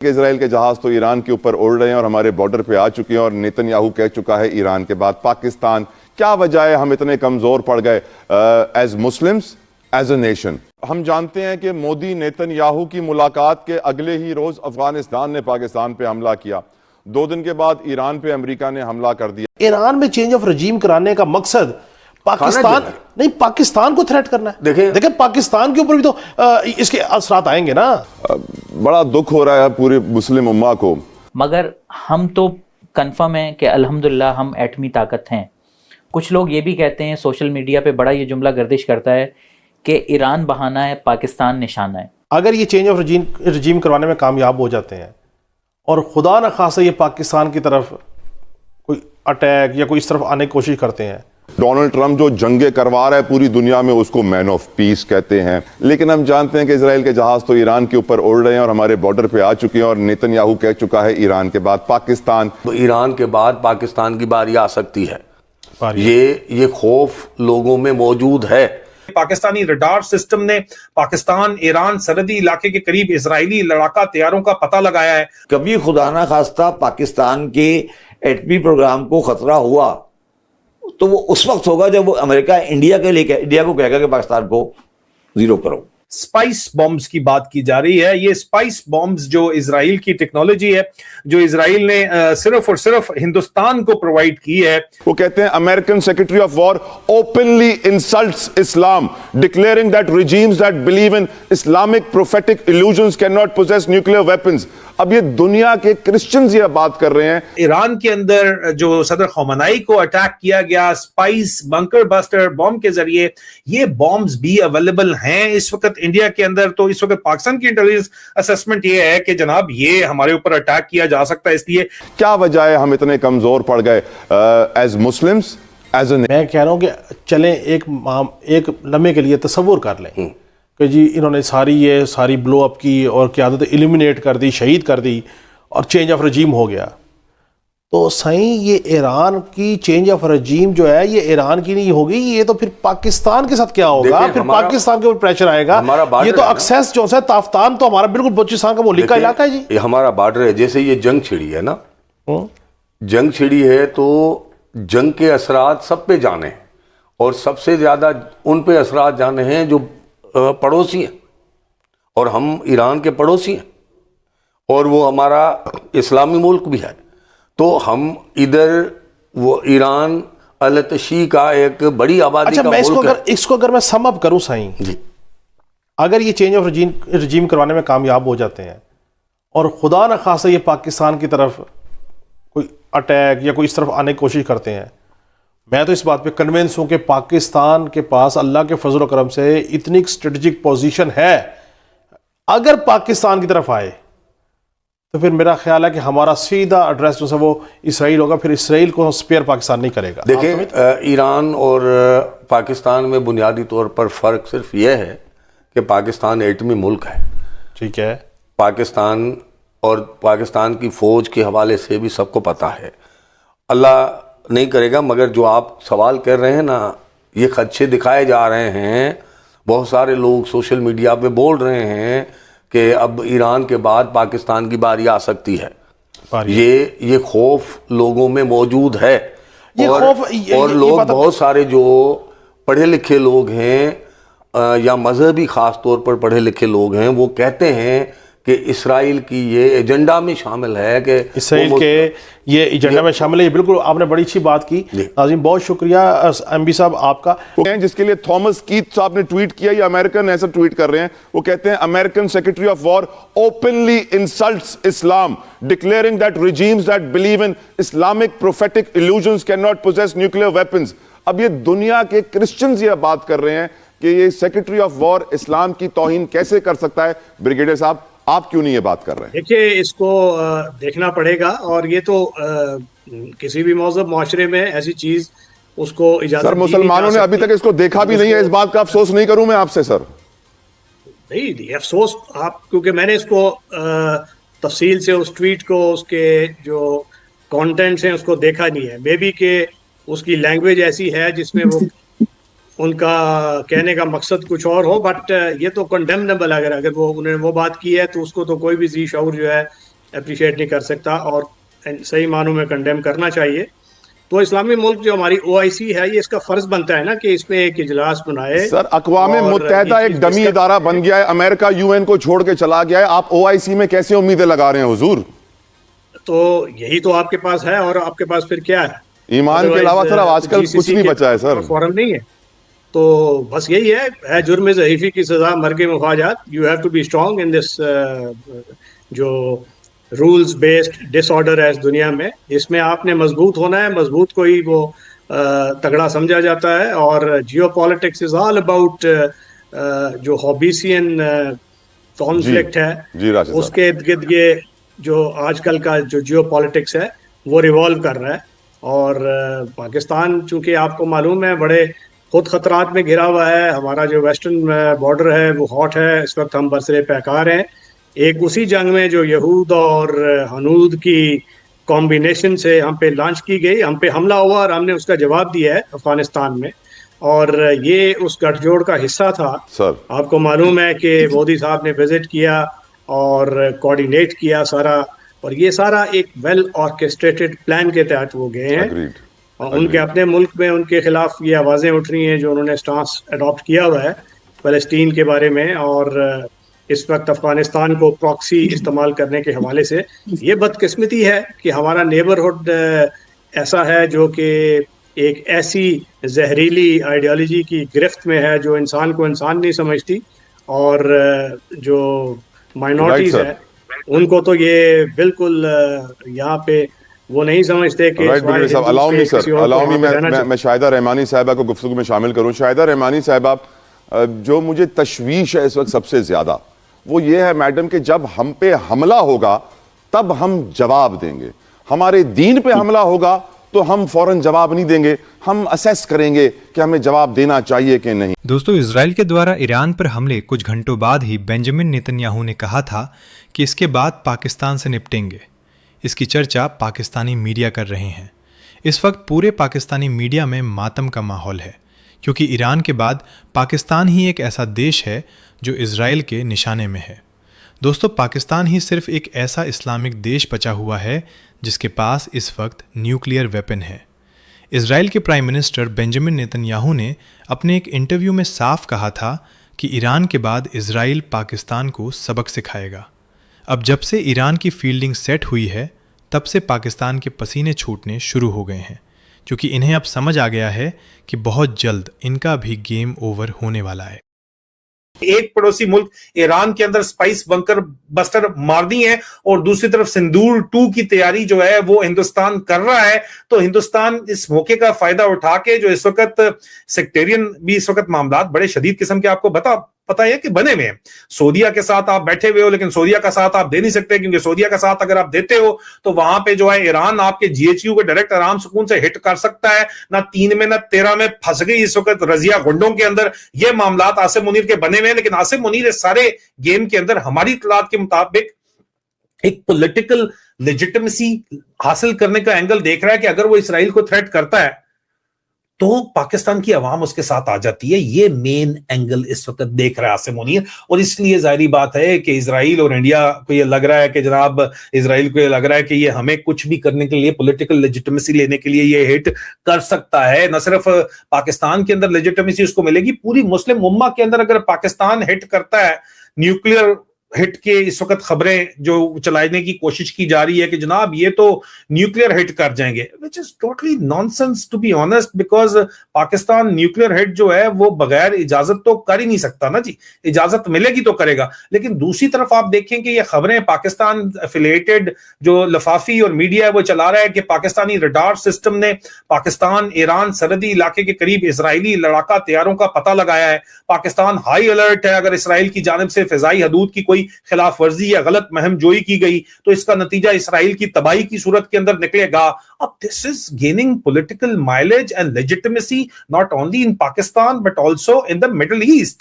کہ اسرائیل کے جہاز تو ایران کے اوپر اڑ رہے ہیں اور ہمارے بارڈر پہ آ چکے ہیں، اور نیتن یاہو کہہ چکا ہے ایران کے بعد پاکستان کیا وجہ ہے ہم اتنے کمزور پڑ گئے as Muslims as a nation. ہم جانتے ہیں کہ مودی نیتن یاہو کی ملاقات کے اگلے ہی روز افغانستان نے پاکستان پہ حملہ کیا، 2 دن کے بعد ایران پہ امریکہ نے حملہ کر دیا۔ ایران میں چینج آف رجیم کرانے کا مقصد پاکستان کو تھریٹ کرنا ہے۔ دیکھیں پاکستان کے اوپر بھی تو اس کے اثرات آئیں گے نا۔ بڑا دکھ ہو رہا ہے پوری مسلم امہ کو، مگر ہم تو کنفرم ہیں کہ الحمدللہ ہم ایٹمی طاقت ہیں۔ کچھ لوگ یہ بھی کہتے ہیں، سوشل میڈیا پہ بڑا یہ جملہ گردش کرتا ہے کہ ایران بہانہ ہے، پاکستان نشانہ ہے۔ اگر یہ چینج آف رجیم کروانے میں کامیاب ہو جاتے ہیں اور خدا نہ خواستہ یہ پاکستان کی طرف کوئی اٹیک یا کوئی اس طرف آنے کی کوشش کرتے ہیں، ڈونلڈ ٹرمپ جو جنگیں کروا رہا ہے پوری دنیا میں اس کو مین آف پیس کہتے ہیں، لیکن ہم جانتے ہیں کہ اسرائیل کے جہاز تو ایران کے اوپر اڑ رہے ہیں اور ہمارے بارڈر پہ آ چکے ہیں، اور نیتن یاہو کہہ چکا ہے ایران کے بعد پاکستان کی باری آ سکتی ہے۔ یہ خوف لوگوں میں موجود ہے۔ پاکستانی ریڈار سسٹم نے پاکستان ایران سرحدی علاقے کے قریب اسرائیلی لڑاکا طیاروں کا پتہ لگایا ہے۔ کبھی خدا نہ خواستہ پاکستان کے ایٹمی پروگرام کو خطرہ ہوا تو وہ اس وقت ہوگا جب وہ امریکہ انڈیا کو کہے گا کہ پاکستان کو زیرو کرو۔ سپائس بامبز کی بات کی جا رہی ہے۔ یہ سپائس بامبز جو اسرائیل کی ٹیکنالوجی ہے، جو اسرائیل نے صرف اور صرف ہندوستان کو پرووائڈ کی ہے۔ وہ کہتے ہیں American secretary of war openly insults Islam, declaring that regimes that believe in Islamic prophetic illusions cannot possess nuclear weapons۔ اب یہ دنیا کے کرسچنز یہ بات کر رہے ہیں۔ ایران کے اندر جو صدر خامنائی کو اٹیک کیا گیا سپائس بنکر بسٹر بامب کے ذریعے، یہ بامبز بھی اویلیبل ہیں اس وقت انڈیا کے اندر۔ تو اس وقت پاکستان کی انٹیلیجنس اسسمنٹ یہ ہے کہ جناب یہ ہمارے اوپر اٹیک کیا جا سکتا ہے، اس لیے کیا وجہ ہے ہم اتنے کمزور پڑ گئے ایز مسلمز ایز اے۔ میں کہہ رہا ہوں کہ چلیں ایک لمحے کے لیے تصور کر لیں کہ جی انہوں نے ساری بلو اپ کی اور قیادت ایلیمینیٹ کر دی، شہید کر دی، اور چینج آف رجیم ہو گیا۔ تو سائیں یہ ایران کی چینج آف رجیم جو ہے یہ ایران کی نہیں ہوگی، یہ تو پھر پاکستان کے ساتھ کیا ہوگا؟ پھر پاکستان کے اوپر پریشر آئے گا۔ یہ تو ایکسیس جو ہے تافتان تو ہمارا بالکل بلوچستان کا ملک کا علاقہ ہے جی، یہ ہمارا بارڈر ہے۔ جیسے یہ جنگ چھڑی ہے نا، جنگ چھڑی ہے تو جنگ کے اثرات سب پہ جانے ہیں، اور سب سے زیادہ ان پہ اثرات جانے ہیں جو پڑوسی ہیں، اور ہم ایران کے پڑوسی ہیں، اور وہ ہمارا اسلامی ملک بھی ہے۔ تو ہم ادھر وہ ایران التشی کا ایک بڑی آبادی کا ملک ہے۔ اس کو اگر میں سم اپ کروں سائیں جی، اگر یہ چینج آف رجیم کروانے میں کامیاب ہو جاتے ہیں اور خدا نہ خواستہ یہ پاکستان کی طرف کوئی اٹیک یا کوئی اس طرف آنے کی کوشش کرتے ہیں، میں تو اس بات پہ کنونس ہوں کہ پاکستان کے پاس اللہ کے فضل و کرم سے اتنی ایک اسٹریٹجک پوزیشن ہے، اگر پاکستان کی طرف آئے تو پھر میرا خیال ہے کہ ہمارا سیدھا ایڈریس جو ہے وہ اسرائیل ہوگا، پھر اسرائیل کو سپیئر پاکستان نہیں کرے گا۔ دیکھیں ایران اور پاکستان میں بنیادی طور پر فرق صرف یہ ہے کہ پاکستان ایٹمی ملک ہے، ٹھیک ہے، پاکستان اور پاکستان کی فوج کے حوالے سے بھی سب کو پتہ ہے۔ اللہ نہیں کرے گا، مگر جو آپ سوال کر رہے ہیں نا، یہ خدشے دکھائے جا رہے ہیں، بہت سارے لوگ سوشل میڈیا پہ بول رہے ہیں کہ اب ایران کے بعد پاکستان کی باری آ سکتی ہے۔ یہ خوف لوگوں میں موجود ہے، اور لوگ بہت سارے جو پڑھے لکھے لوگ ہیں یا مذہبی خاص طور پر پڑھے لکھے لوگ ہیں، وہ کہتے ہیں کہ اسرائیل کی یہ ایجنڈا میں شامل ہے، کہ اسرائیل کے یہ ایجنڈا میں شامل ہے۔ یہ بالکل آپ نے بڑی اچھی بات کی ناظرین، بہت شکریہ ایم بی صاحب آپ کا۔ جس کے لیے تھامس کیتھ صاحب نے ٹویٹ کیا، یہ امریکن ایسا ٹویٹ کر رہے ہیں، وہ کہتے ہیں American secretary of war openly insults Islam, declaring that regimes that believe in Islamic prophetic illusions cannot possess nuclear weapons۔ اب یہ دنیا کے کرسچنز یہ بات کر رہے ہیں کہ یہ سیکرٹری آف وار اسلام کی توہین کیسے کر سکتا ہے۔ بریگیڈیئر صاحب آپ کیوں نہیں یہ بات کر رہے ہیں؟ دیکھیے اس کو دیکھنا پڑے گا، اور یہ تو کسی بھی مہذب معاشرے میں ایسی چیز اس کو اجازت سر مسلمانوں نے ابھی تک اس کو دیکھا بھی نہیں ہے، اس بات کا افسوس نہیں کروں میں آپ سے سر؟ نہیں افسوس آپ، کیونکہ میں نے اس کو تفصیل سے اس ٹویٹ کو، اس کے جو کانٹینٹس ہیں اس کو دیکھا نہیں ہے۔ مے بی کہ اس کی لینگویج ایسی ہے جس میں وہ ان کا کہنے کا مقصد کچھ اور ہو، بٹ یہ تو کنڈیمنیبل ہے۔ اگر وہ انہوں نے وہ بات کی ہے تو اس کو تو کوئی بھی ذی شعور جو ہے اپریشیٹ نہیں کر سکتا اور صحیح معنوں میں کنڈیم کرنا چاہیے. تو اسلامی ملک جو ہماری OIC ہے یہ اس کا فرض بنتا ہے نا کہ اس میں ایک اجلاس بنائے. سر اقوام متحدہ ایک ڈمی ادارہ بن گیا ہے, امریکہ UN کو چھوڑ کے چلا گیا ہے, آپ OIC میں کیسے امیدیں لگا رہے ہیں حضور؟ تو یہی تو آپ کے پاس ہے, اور آپ کے پاس پھر کیا ہے؟ ایمان کے علاوہ سر آج کل کچھ نہیں بچا ہے سر. فوراً نہیں ہے. تو بس یہی ہے جرم ضعیفی کی سزا مرگ مفاجات. You have to be strong in this جو رولز بیسڈ ڈس آرڈر ہے اس دنیا میں. اس میں آپ نے مضبوط ہونا ہے, مضبوط کو ہی وہ تگڑا سمجھا جاتا ہے. اور geopolitics is all about جو ہابیسین کانفلکٹ ہے اس کے ارد گرد یہ جو آج کل کا جو جیو پالیٹکس ہے وہ ریوالو کر رہا ہے. اور پاکستان چونکہ آپ کو معلوم ہے بڑے خود خطرات میں گھرا ہوا ہے. ہمارا جو ویسٹرن بارڈر ہے وہ ہاٹ ہے اس وقت, ہم برسر پیکار ہیں. ایک اسی جنگ میں جو یہود اور ہنود کی کمبینیشن سے ہم پہ لانچ کی گئی, ہم پہ حملہ ہوا اور ہم نے اس کا جواب دیا ہے افغانستان میں. اور یہ اس گٹھ جوڑ کا حصہ تھا. آپ کو معلوم ہے کہ مودی صاحب نے وزٹ کیا اور کوآرڈینیٹ کیا سارا, اور یہ سارا ایک ویل آرکیسٹریٹڈ پلان کے تحت وہ گئے ہیں. اور ان کے اپنے ملک میں ان کے خلاف یہ آوازیں اٹھ رہی ہیں جو انہوں نے سٹانس اڈاپٹ کیا ہوا ہے فلسطین کے بارے میں, اور اس وقت افغانستان کو پراکسی استعمال کرنے کے حوالے سے. یہ بدقسمتی ہے کہ ہمارا نیبرہڈ ایسا ہے جو کہ ایک ایسی زہریلی آئیڈیالوجی کی گرفت میں ہے جو انسان کو انسان نہیں سمجھتی, اور جو مائنورٹیز ہے ان کو تو یہ بالکل یہاں پہ وہ نہیں سمجھتے کہ میں شاہدہ رحمانی صاحبہ کو گفتگو میں شامل کروں. شاہدہ رحمانی صاحبہ, جو مجھے تشویش ہے اس وقت سب سے زیادہ وہ یہ ہے میڈم کہ جب ہم پہ حملہ ہوگا تب ہم جواب دیں گے, ہمارے دین پہ حملہ ہوگا تو ہم فوراً جواب نہیں دیں گے, ہم اسیس کریں گے کہ ہمیں جواب دینا چاہیے کہ نہیں. دوستو, اسرائیل کے دوارا ایران پر حملے کچھ گھنٹوں بعد ہی بنجمن نیتن نے کہا تھا کہ اس کے بعد پاکستان سے نپٹیں گے. اس کی چرچا پاکستانی میڈیا کر رہے ہیں. اس وقت پورے پاکستانی میڈیا میں ماتم کا ماحول ہے, کیونکہ ایران کے بعد پاکستان ہی ایک ایسا دیش ہے جو اسرائیل کے نشانے میں ہے. دوستو, پاکستان ہی صرف ایک ایسا اسلامک دیش بچا ہوا ہے جس کے پاس اس وقت نیوکلیئر ویپن ہے. اسرائیل کے پرائم منسٹر بنجمن نیتن نے اپنے ایک انٹرویو میں صاف کہا تھا کہ ایران کے بعد اسرائیل پاکستان کو سبق سکھائے گا. اب جب سے ایران کی فیلڈنگ سیٹ ہوئی ہے تب سے پاکستان کے پسینے چھوٹنے شروع ہو گئے ہیں, کیونکہ انہیں اب سمجھ آ گیا ہے کہ بہت جلد ان کا بھی گیم اوور ہونے والا ہے. ایک پڑوسی ملک ایران کے اندر سپائس بنکر بسٹر مار دی ہیں اور دوسری طرف سندور 2 کی تیاری جو ہے وہ ہندوستان کر رہا ہے. تو ہندوستان اس موقع کا فائدہ اٹھا کے جو اس وقت سیکٹیرین بھی اس وقت معاملات بڑے شدید قسم کے آپ کو پتہ ہے کہ بنے ہوئے ہیں. سعودیہ کے ساتھ آپ بیٹھے ہوئے ہو, لیکن سعودیہ کا ساتھ آپ دے نہیں سکتے, کیونکہ سعودیہ کا ساتھ اگر آپ دیتے ہو تو وہاں پہ جو ہے ایران آپ کے GHQ کو ڈائریکٹ آرام سکون سے ہٹ کر سکتا ہے. نہ 3 میں نہ 13 میں پھنس گئی اس وقت رضیہ گنڈوں کے اندر. یہ معاملات آصف منیر کے بنے ہوئے ہیں, لیکن آصف منیر اس سارے گیم کے اندر ہماری اطلاعات کے مطابق ایک پولیٹیکل لیجٹمیسی حاصل کرنے کا اینگل دیکھ رہا ہے کہ اگر وہ اسرائیل کو تھریٹ کرتا ہے تو پاکستان کی عوام اس کے ساتھ آ جاتی ہے. یہ مین اینگل اس وقت دیکھ رہا ہے آصف منیر, اور اس لیے ظاہری بات ہے کہ اسرائیل اور انڈیا کو یہ لگ رہا ہے کہ جناب اسرائیل کو یہ لگ رہا ہے کہ یہ ہمیں کچھ بھی کرنے کے لیے پولیٹیکل لیجٹمیسی لینے کے لیے یہ ہٹ کر سکتا ہے. نہ صرف پاکستان کے اندر لیجٹمیسی اس کو ملے گی, پوری مسلم امہ کے اندر اگر پاکستان ہٹ کرتا ہے نیوکلیئر ہٹ کے اس وقت خبریں جو چلانے کی کوشش کی جا رہی ہے کہ جناب یہ تو نیوکلیئر ہٹ کر جائیں گے, which is totally nonsense to be honest, because Pakistan nuclear hit جو ہے وہ بغیر اجازت تو کر ہی نہیں سکتا نا جی, اجازت ملے گی تو کرے گا. لیکن دوسری طرف آپ دیکھیں کہ یہ خبریں پاکستان ایفیلیٹڈ جو لفافی اور میڈیا ہے وہ چلا رہا ہے کہ پاکستانی ریڈار سسٹم نے پاکستان ایران سرحدی علاقے کے قریب اسرائیلی لڑاکا طیاروں کا پتہ لگایا ہے. پاکستان ہائی الرٹ ہے, اگر اسرائیل کی جانب سے فضائی حدود کی کوئی خلاف ورزی یا غلط مہم جوئی کی گئی تو اس کا نتیجہ اسرائیل کی تباہی کی صورت کے اندر نکلے گا. اب this is gaining political mileage and legitimacy not only in Pakistan but also in the Middle East.